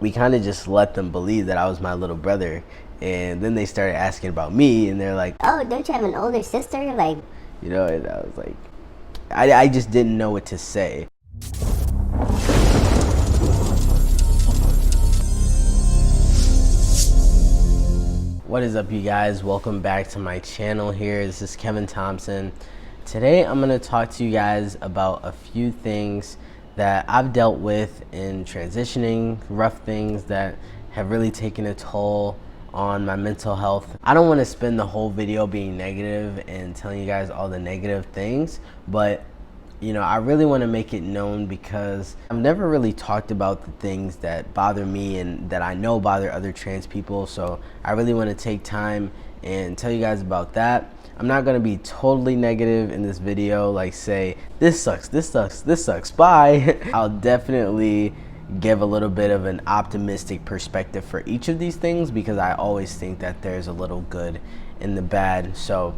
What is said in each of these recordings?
We kind of just let them believe that I was my little brother. And then they started asking about me, and they're like, "Oh, don't you have an older sister?" Like, and I was like, I just didn't know what to say. What is up, you guys? Welcome back to my channel here. This is Kevin Thompson. Today I'm going to talk to you guys about a few things that I've dealt with in transitioning, rough things that have really taken a toll on my mental health. I don't want to spend the whole video being negative and telling you guys all the negative things, but I really want to make it known because I've never really talked about the things that bother me and that I know bother other trans people. So I really want to take time and tell you guys about that. I'm not going to be totally negative in this video, like say, this sucks, this sucks, this sucks, bye. I'll definitely give a little bit of an optimistic perspective for each of these things because I always think that there's a little good in the bad. So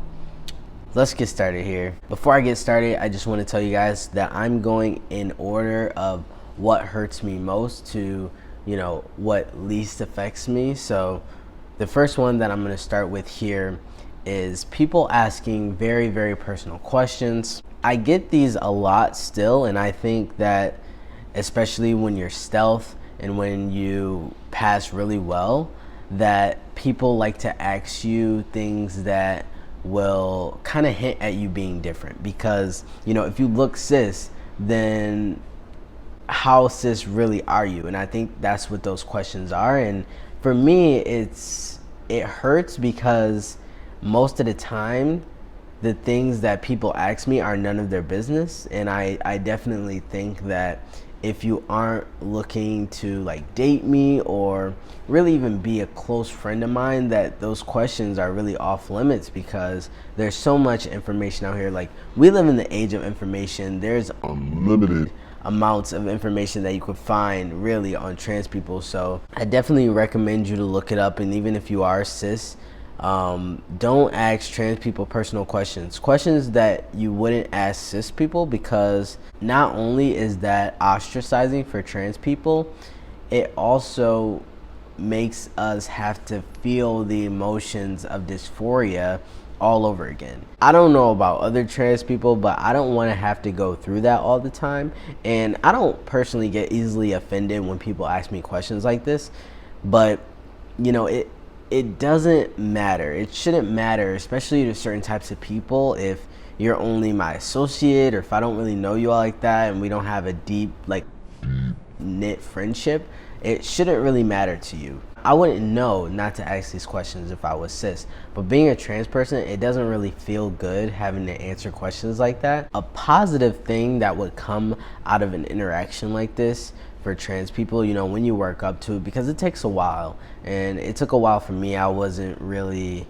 let's get started here. Before I get started, I just want to tell you guys that I'm going in order of what hurts me most to, what least affects me. So the first one that I'm going to start with here is people asking very, very personal questions. I get these a lot still, and I think that especially when you're stealth and when you pass really well, that people like to ask you things that will kind of hint at you being different, because if you look cis, then how cis really are you? And I think that's what those questions are. And for me, it hurts because most of the time the things that people ask me are none of their business. And I definitely think that if you aren't looking to like date me or really even be a close friend of mine, that those questions are really off limits, because there's so much information out here. Like, we live in the age of information. There's unlimited amounts of information that you could find really on trans people. So I definitely recommend you to look it up. And even if you are cis, don't ask trans people personal questions that you wouldn't ask cis people, because not only is that ostracizing for trans people, it also makes us have to feel the emotions of dysphoria all over again. I don't know about other trans people, but I don't want to have to go through that all the time. And I don't personally get easily offended when people ask me questions like this, but it doesn't matter. It shouldn't matter, especially to certain types of people, if you're only my associate or if I don't really know you all like that and we don't have a deep, knit friendship. It shouldn't really matter to you. I wouldn't know not to ask these questions if I was cis, but being a trans person, it doesn't really feel good having to answer questions like that. A positive thing that would come out of an interaction like this for trans people, when you work up to it, because it takes a while, and it took a while for me. I wasn't really,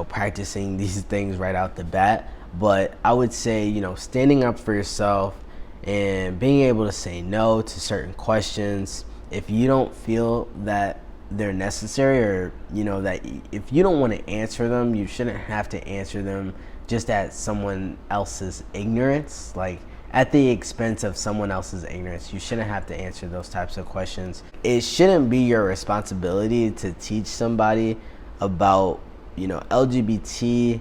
practicing these things right out the bat, but I would say, standing up for yourself and being able to say no to certain questions if you don't feel that they're necessary, or that if you don't want to answer them, you shouldn't have to answer them just at someone else's ignorance, like at the expense of someone else's ignorance. You shouldn't have to answer those types of questions. It shouldn't be your responsibility to teach somebody about LGBT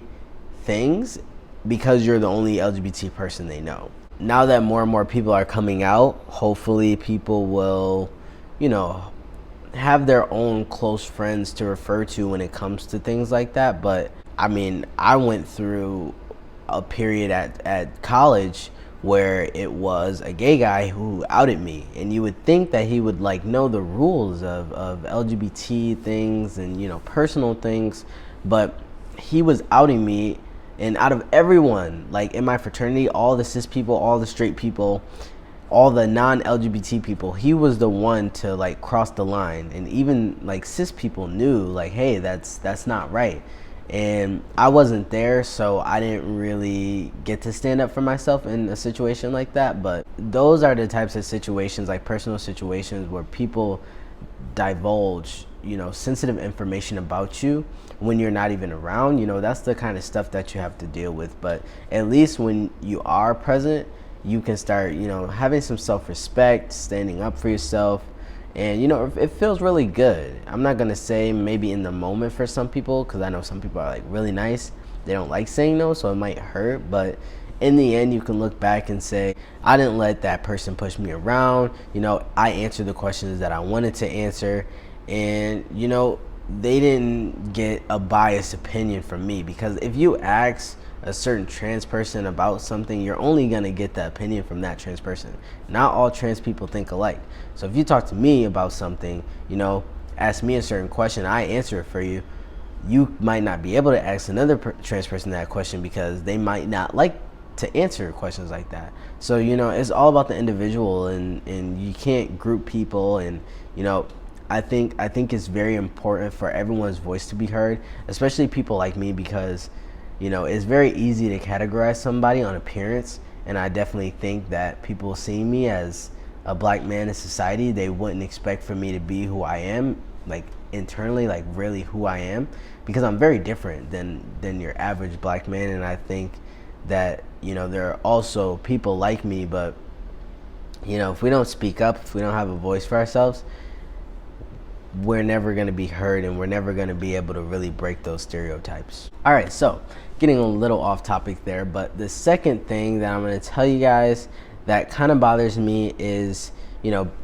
things because you're the only LGBT person they know. Now that more and more people are coming out, hopefully people will have their own close friends to refer to when it comes to things like that. But I went through a period at college where it was a gay guy who outed me, and you would think that he would know the rules of LGBT things and personal things, but he was outing me. And out of everyone, in my fraternity, all the cis people, all the straight people, all the non-LGBT people, he was the one to cross the line. And even cis people knew hey, that's not right. And I wasn't there, so I didn't really get to stand up for myself in a situation like that. But those are the types of situations, personal situations, where people divulge sensitive information about you when you're not even around. That's the kind of stuff that you have to deal with. But at least when you are present, you can start having some self-respect, standing up for yourself, And it feels really good. I'm not gonna say maybe in the moment for some people, because I know some people are like really nice, they don't like saying no, so it might hurt. But in the end, you can look back and say, I didn't let that person push me around. I answered the questions that I wanted to answer, and they didn't get a biased opinion from me. Because if you ask a certain trans person about something, you're only gonna get the opinion from that trans person. Not all trans people think alike. So if you talk to me about something, ask me a certain question, I answer it for you. You might not be able to ask another trans person that question, because they might not like to answer questions like that. So it's all about the individual, and you can't group people. And I think it's very important for everyone's voice to be heard, especially people like me, because it's very easy to categorize somebody on appearance. And I definitely think that people seeing me as a black man in society, they wouldn't expect for me to be who I am, like internally, like really who I am, because I'm very different than your average black man. And I think that there are also people like me, but if we don't speak up, if we don't have a voice for ourselves, we're never going to be heard, and we're never going to be able to really break those stereotypes. All right, so getting a little off topic there, but the second thing that I'm going to tell you guys that kind of bothers me is,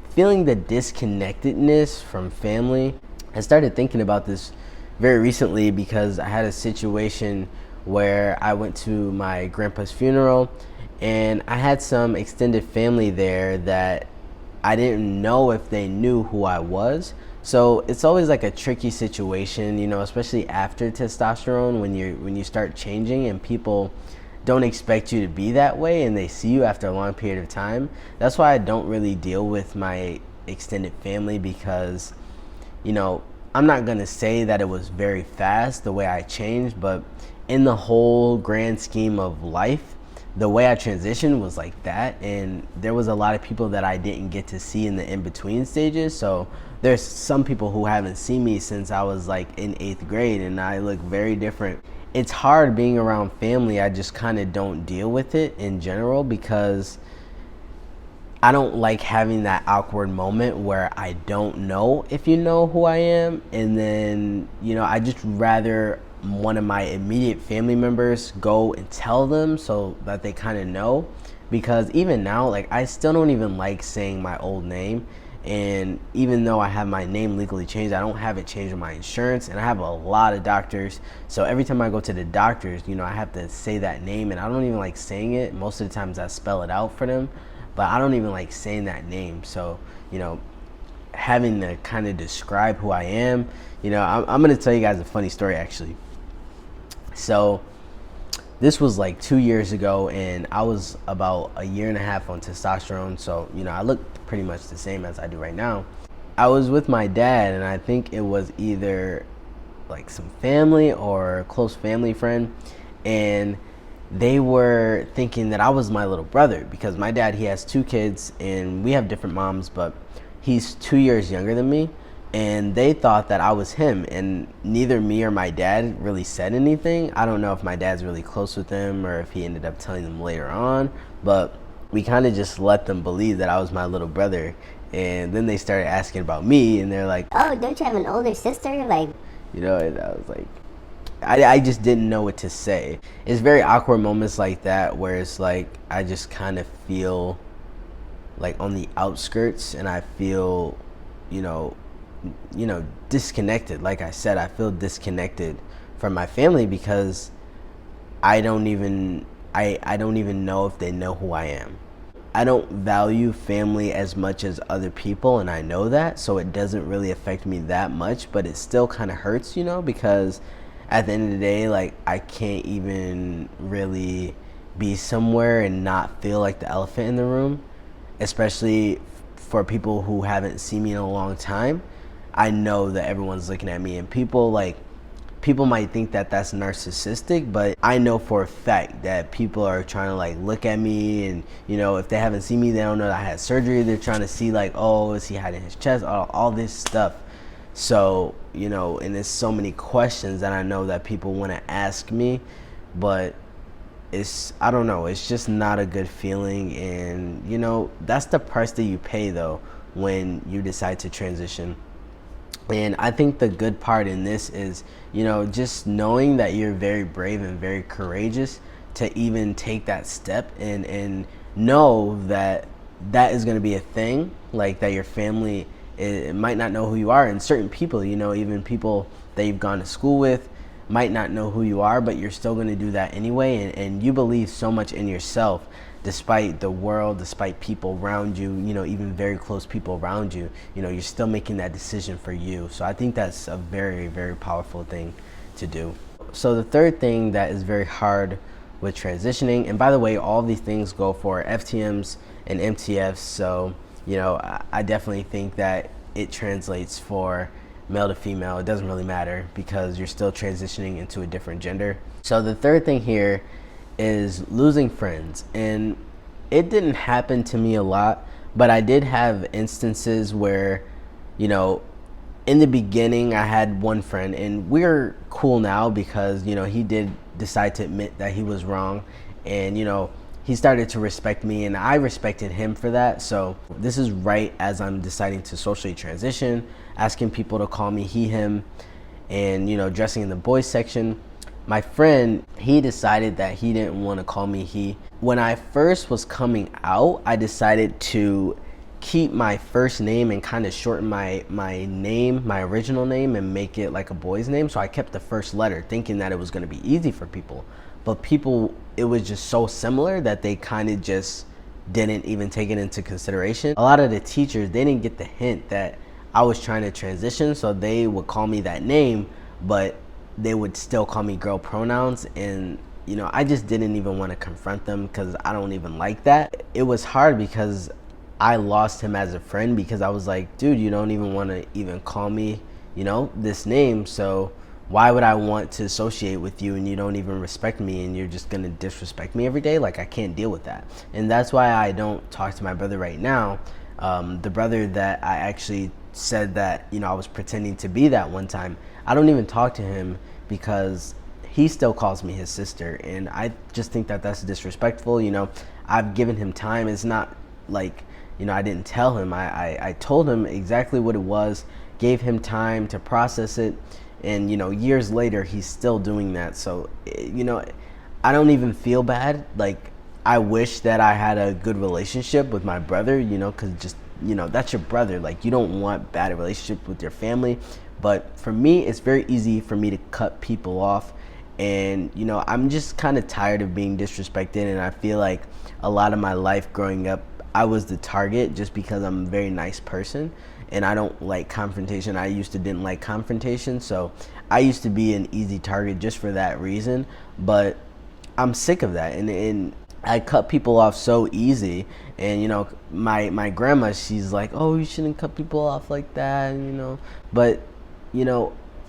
feeling the disconnectedness from family. I started thinking about this very recently because I had a situation where I went to my grandpa's funeral, and I had some extended family there that I didn't know if they knew who I was. So it's always like a tricky situation, especially after testosterone, when you start changing and people don't expect you to be that way, and they see you after a long period of time. That's why I don't really deal with my extended family, because I'm not gonna say that it was very fast the way I changed, but in the whole grand scheme of life, the way I transitioned was like that. And there was a lot of people that I didn't get to see in the in-between stages. So there's some people who haven't seen me since I was like in 8th grade, and I look very different. It's hard being around family. I just kind of don't deal with it in general, because I don't like having that awkward moment where I don't know if you know who I am. And then, I just rather one of my immediate family members go and tell them, so that they kind of know. Because even now, like, I still don't even like saying my old name. And even though I have my name legally changed, I don't have it changed on my insurance. And I have a lot of doctors, so every time I go to the doctors, I have to say that name, and I don't even like saying it. Most of the times I spell it out for them, but I don't even like saying that name. So having to kind of describe who I am, I'm gonna tell you guys a funny story actually. So this was like 2 years ago, and I was about a year and a half on testosterone. So, I looked pretty much the same as I do right now. I was with my dad, and I think it was either like some family or a close family friend. And they were thinking that I was my little brother, because my dad, he has 2 kids, and we have different moms, but he's 2 years younger than me. And they thought that I was him, and neither me or my dad really said anything. I don't know if my dad's really close with them or if he ended up telling them later on, but we kind of just let them believe that I was my little brother. And then they started asking about me, and they're like, oh, don't you have an older sister? Like, and I was like, I just didn't know what to say. It's very awkward moments like that where it's like I just kind of feel like on the outskirts, and I feel, disconnected. Like I said, I feel disconnected from my family, because I don't even know if they know who I am. I don't value family as much as other people, and I know that, so it doesn't really affect me that much, but it still kind of hurts, because at the end of the day, like, I can't even really be somewhere and not feel like the elephant in the room, especially for people who haven't seen me in a long time. I know that everyone's looking at me, and people might think that that's narcissistic, but I know for a fact that people are trying to like look at me, and if they haven't seen me, they don't know that I had surgery. They're trying to see like, oh, is he hiding his chest, all this stuff. So and there's so many questions that I know that people want to ask me, but I don't know, it's just not a good feeling. And that's the price that you pay though when you decide to transition. And I think the good part in this is, just knowing that you're very brave and very courageous to even take that step, and know that that is going to be a thing, like that your family it might not know who you are, and certain people, even people that you've gone to school with might not know who you are, but you're still going to do that anyway, and you believe so much in yourself despite the world, despite people around you, even very close people around you, you're still making that decision for you. So I think that's a very, very powerful thing to do. So the third thing that is very hard with transitioning, and by the way, all these things go for FTMs and MTFs, so I definitely think that it translates for male to female. It doesn't really matter because you're still transitioning into a different gender. So the third thing here is losing friends, and it didn't happen to me a lot, but I did have instances where, in the beginning I had one friend, and we're cool now because he did decide to admit that he was wrong, and he started to respect me, and I respected him for that. So this is right as I'm deciding to socially transition, asking people to call me he, him, and dressing in the boys section. My friend, he decided that he didn't want to call me he. When I first was coming out, I decided to keep my first name and kind of shorten my name, my original name, and make it like a boy's name. So I kept the first letter, thinking that it was going to be easy for people. But people, it was just so similar that they kind of just didn't even take it into consideration. A lot of the teachers, they didn't get the hint that I was trying to transition, so they would call me that name, but they would still call me girl pronouns, and I just didn't even want to confront them because I don't even like that. It was hard because I lost him as a friend, because I was like, dude, you don't even want to even call me this name, so why would I want to associate with you and you don't even respect me, and you're just gonna disrespect me every day? Like, I can't deal with that. And that's why I don't talk to my brother right now. The brother that I actually said that I was pretending to be that one time, I don't even talk to him because he still calls me his sister, and I just think that that's disrespectful. I've given him time. It's not like I didn't tell him. I told him exactly what it was, gave him time to process it, and years later he's still doing that. So I don't even feel bad. Like, I wish that I had a good relationship with my brother, because just that's your brother. Like, you don't want bad relationships with your family. But for me, it's very easy for me to cut people off, and I'm just kind of tired of being disrespected, and I feel like a lot of my life growing up, I was the target just because I'm a very nice person and I don't like confrontation. I used to didn't like confrontation, so I used to be an easy target just for that reason. But I'm sick of that, and I cut people off so easy. And my grandma, she's like, oh, you shouldn't cut people off like that, but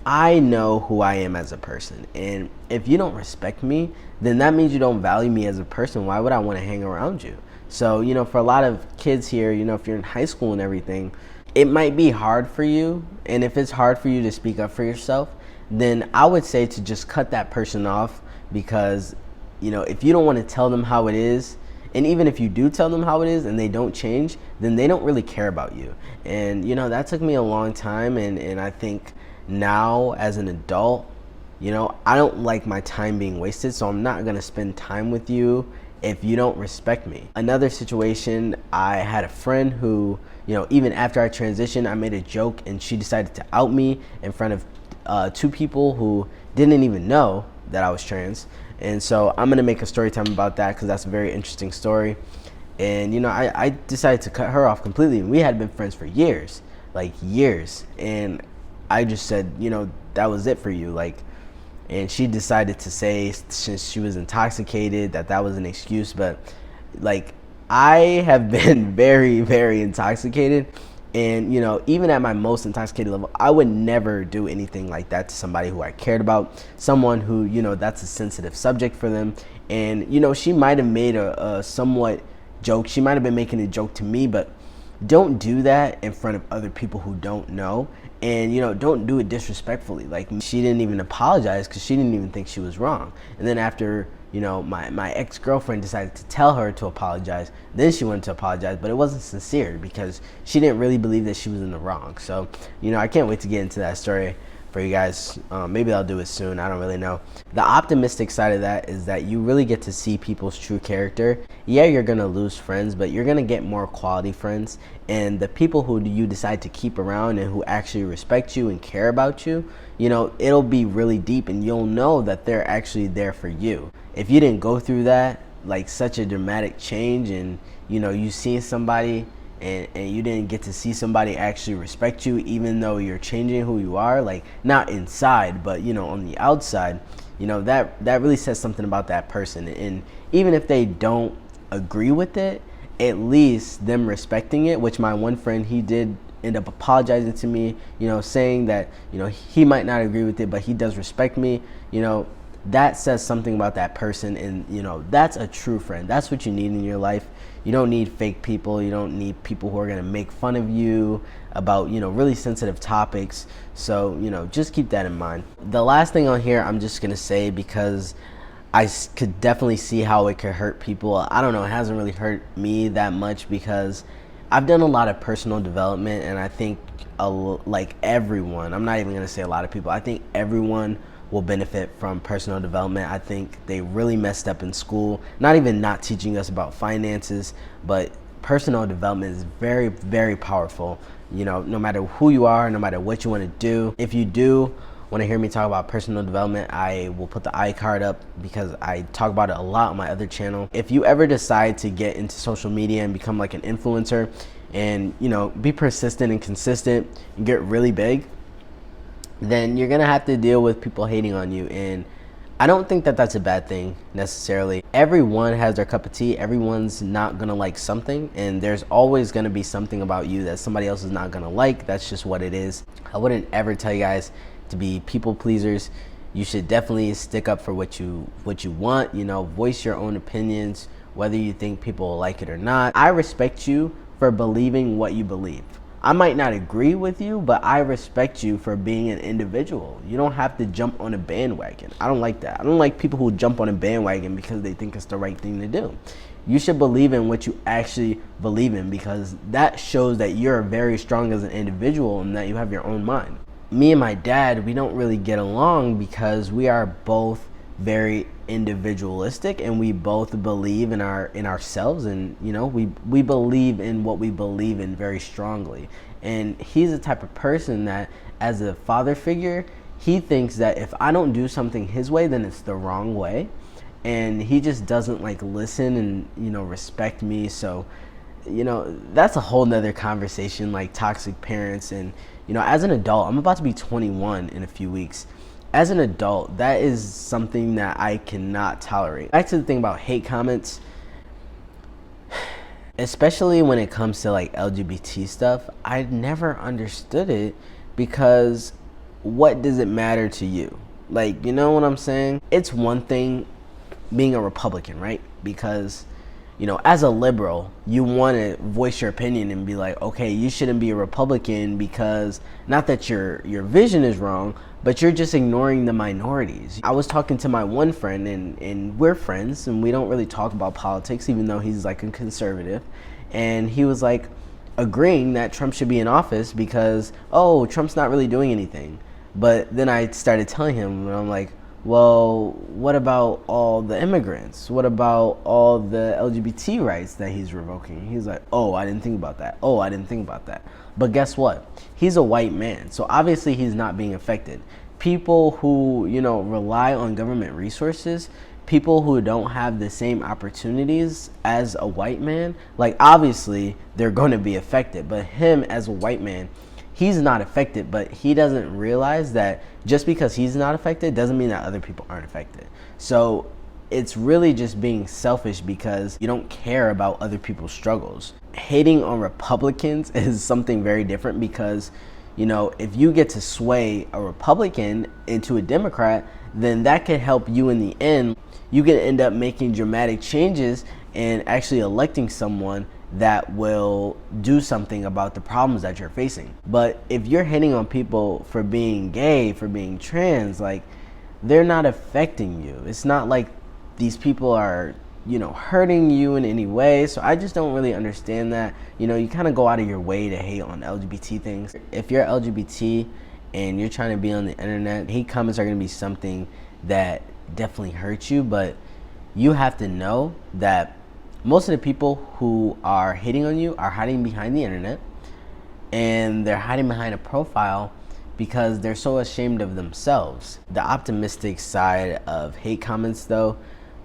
I know who I am as a person, and if you don't respect me, then that means you don't value me as a person. Why would I want to hang around you? So for a lot of kids here, if you're in high school and everything, it might be hard for you, and if it's hard for you to speak up for yourself, then I would say to just cut that person off, because if you don't want to tell them how it is, and even if you do tell them how it is and they don't change, then they don't really care about you. And that took me a long time, and I think now as an adult, I don't like my time being wasted, so I'm not going to spend time with you if you don't respect me. Another situation, I had a friend who, even after I transitioned, I made a joke and she decided to out me in front of two people who didn't even know that I was trans. And so I'm gonna make a story time about that because that's a very interesting story. And I decided to cut her off completely. We had been friends for years, like years. And I just said, that was it for you. And she decided to say, since she was intoxicated, that was an excuse. But I have been very, very intoxicated. And even at my most intoxicated level, I would never do anything like that to somebody who I cared about, someone who that's a sensitive subject for them. And she might have made a somewhat joke. She might have been making a joke to me, but don't do that in front of other people who don't know. And don't do it disrespectfully. She didn't even apologize because she didn't even think she was wrong. And then after my ex-girlfriend decided to tell her to apologize. Then she went to apologize, but it wasn't sincere because she didn't really believe that she was in the wrong. So, I can't wait to get into that story for you guys. Maybe I'll do it soon. I don't really know. The optimistic side of that is that you really get to see people's true character. Yeah, you're going to lose friends, but you're going to get more quality friends. And the people who you decide to keep around and who actually respect you and care about you, it'll be really deep, and you'll know that they're actually there for you. If you didn't go through that, like such a dramatic change, and you seen somebody and you didn't get to see somebody actually respect you, even though you're changing who you are, like not inside, but on the outside, that really says something about that person. And even if they don't agree with it, at least them respecting it, which my one friend, he did end up apologizing to me, saying that he might not agree with it, but he does respect me. That says something about that person, and that's a true friend. That's what you need in your life. You don't need fake people. You don't need people who are going to make fun of you about really sensitive topics. So just keep that in mind. The last thing on here, I'm just going to say, because I could definitely see how it could hurt people. I don't know, it hasn't really hurt me that much because I've done a lot of personal development, and I think like everyone, I'm not even going to say a lot of people, I think everyone will benefit from personal development. I think they really messed up in school, not teaching us about finances, but personal development is very, very powerful. No matter who you are, no matter what you want to do. If you do want to hear me talk about personal development, I will put the iCard up because I talk about it a lot on my other channel. If you ever decide to get into social media and become like an influencer and be persistent and consistent and get really big, then you're gonna have to deal with people hating on you. And I don't think that that's a bad thing necessarily. Everyone has their cup of tea. Everyone's not gonna like something, and there's always gonna be something about you that somebody else is not gonna like. That's just what it is. I wouldn't ever tell you guys to be people pleasers. You should definitely stick up for what you want, voice your own opinions, whether you think people will like it or not. I respect you for believing what you believe. I might not agree with you, but I respect you for being an individual. You don't have to jump on a bandwagon. I don't like that. I don't like people who jump on a bandwagon because they think it's the right thing to do. You should believe in what you actually believe in, because that shows that you're very strong as an individual and that you have your own mind. Me and my dad, we don't really get along because we are both very individualistic, and we both believe in ourselves, and we believe in what we believe in very strongly. And he's the type of person that, as a father figure, he thinks that if I don't do something his way, then it's the wrong way, and he just doesn't like listen and respect me. So that's a whole nother conversation, like toxic parents. And as an adult, I'm about to be 21 in a few weeks. As an adult, that is something that I cannot tolerate. Back to the thing about hate comments, especially when it comes to like LGBT stuff, I never understood it, because what does it matter to you? Like, you know what I'm saying? It's one thing being a Republican, right? Because as a liberal, you want to voice your opinion and be like, okay, you shouldn't be a Republican because, not that your vision is wrong, but you're just ignoring the minorities. I was talking to my one friend, and we're friends, and we don't really talk about politics, even though he's like a conservative. And he was like agreeing that Trump should be in office because, oh, Trump's not really doing anything. But then I started telling him, and I'm like, well, what about all the immigrants? What about all the LGBT rights that he's revoking? He's like, oh, I didn't think about that. Oh, I didn't think about that. But guess what? He's a white man, so obviously he's not being affected. People who, rely on government resources, people who don't have the same opportunities as a white man, like obviously they're going to be affected. But him as a white man, he's not affected, but he doesn't realize that just because he's not affected doesn't mean that other people aren't affected. So it's really just being selfish because you don't care about other people's struggles. Hating on Republicans is something very different because, if you get to sway a Republican into a Democrat, then that could help you in the end. You can end up making dramatic changes and actually electing someone that will do something about the problems that you're facing. But if you're hating on people for being gay, for being trans, like, they're not affecting you. It's not like these people are, hurting you in any way. So I just don't really understand that. You kind of go out of your way to hate on LGBT things. If you're LGBT and you're trying to be on the internet, hate comments are going to be something that definitely hurts you, but you have to know that most of the people who are hating on you are hiding behind the internet, and they're hiding behind a profile because they're so ashamed of themselves. The optimistic side of hate comments, though,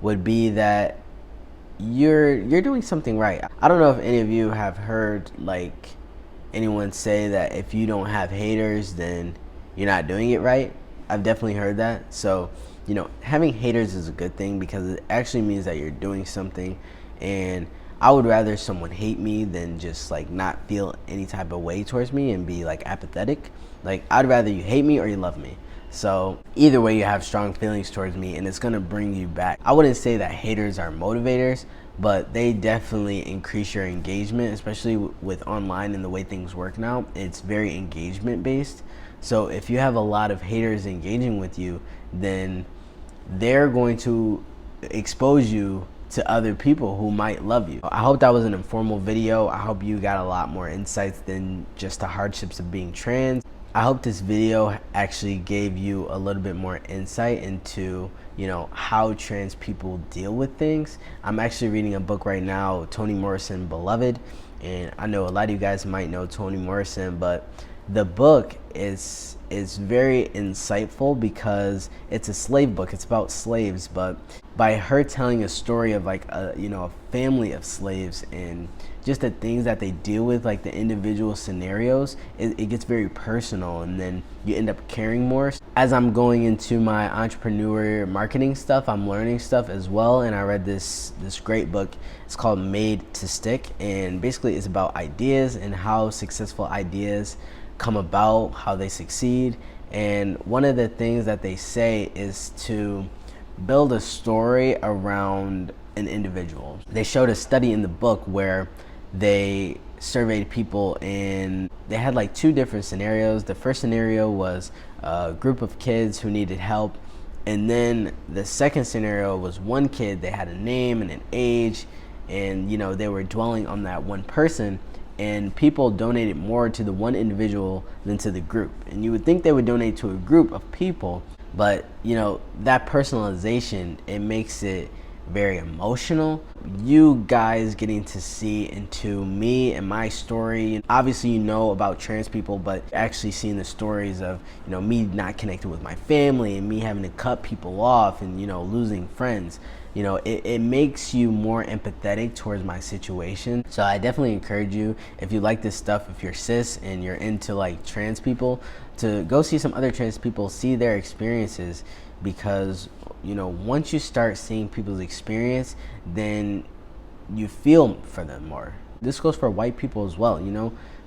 would be that you're doing something right. I don't know if any of you have heard like anyone say that if you don't have haters, then you're not doing it right. I've definitely heard that. So, having haters is a good thing because it actually means that you're doing something. And I would rather someone hate me than just like not feel any type of way towards me and be like apathetic. Like, I'd rather you hate me or you love me. So either way, you have strong feelings towards me and it's gonna bring you back. I wouldn't say that haters are motivators, but they definitely increase your engagement, especially with online and the way things work now. It's very engagement based. So if you have a lot of haters engaging with you, then they're going to expose you to other people who might love you. I hope that was an informal video. I hope you got a lot more insights than just the hardships of being trans. I hope this video actually gave you a little bit more insight into, how trans people deal with things. I'm actually reading a book right now, Toni Morrison, Beloved, and I know a lot of you guys might know Toni Morrison, but the book is very insightful because it's a slave book. It's about slaves, but by her telling a story of like a family of slaves and just the things that they deal with, like the individual scenarios, it gets very personal, and then you end up caring more. As I'm going into my entrepreneur marketing stuff, I'm learning stuff as well, and I read this great book. It's called Made to Stick, and basically it's about ideas and how successful ideas come about, how they succeed. And one of the things that they say is to build a story around an individual. They showed a study in the book where they surveyed people and they had like two different scenarios. The first scenario was a group of kids who needed help, and then the second scenario was one kid. They had a name and an age, and they were dwelling on that one person, and people donated more to the one individual than to the group. And you would think they would donate to a group of people, but that personalization, it makes it very emotional. You guys getting to see into me and my story. Obviously about trans people, but actually seeing the stories of me not connecting with my family and me having to cut people off and losing friends. It makes you more empathetic towards my situation. So I definitely encourage you, if you like this stuff, if you're cis and you're into like trans people, to go see some other trans people, see their experiences, because once you start seeing people's experience, then you feel for them more. This goes for white people as well.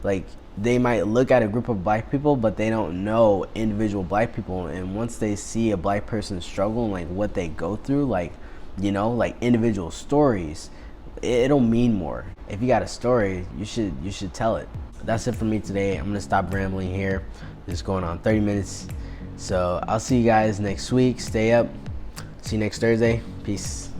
Like, they might look at a group of black people, but they don't know individual black people, and once they see a black person struggle and like what they go through, like individual stories, it'll mean more. If you got a story, you should tell it. That's it for me today. I'm gonna stop rambling here. This is going on 30 minutes. So I'll see you guys next week. Stay up. See you next Thursday. Peace.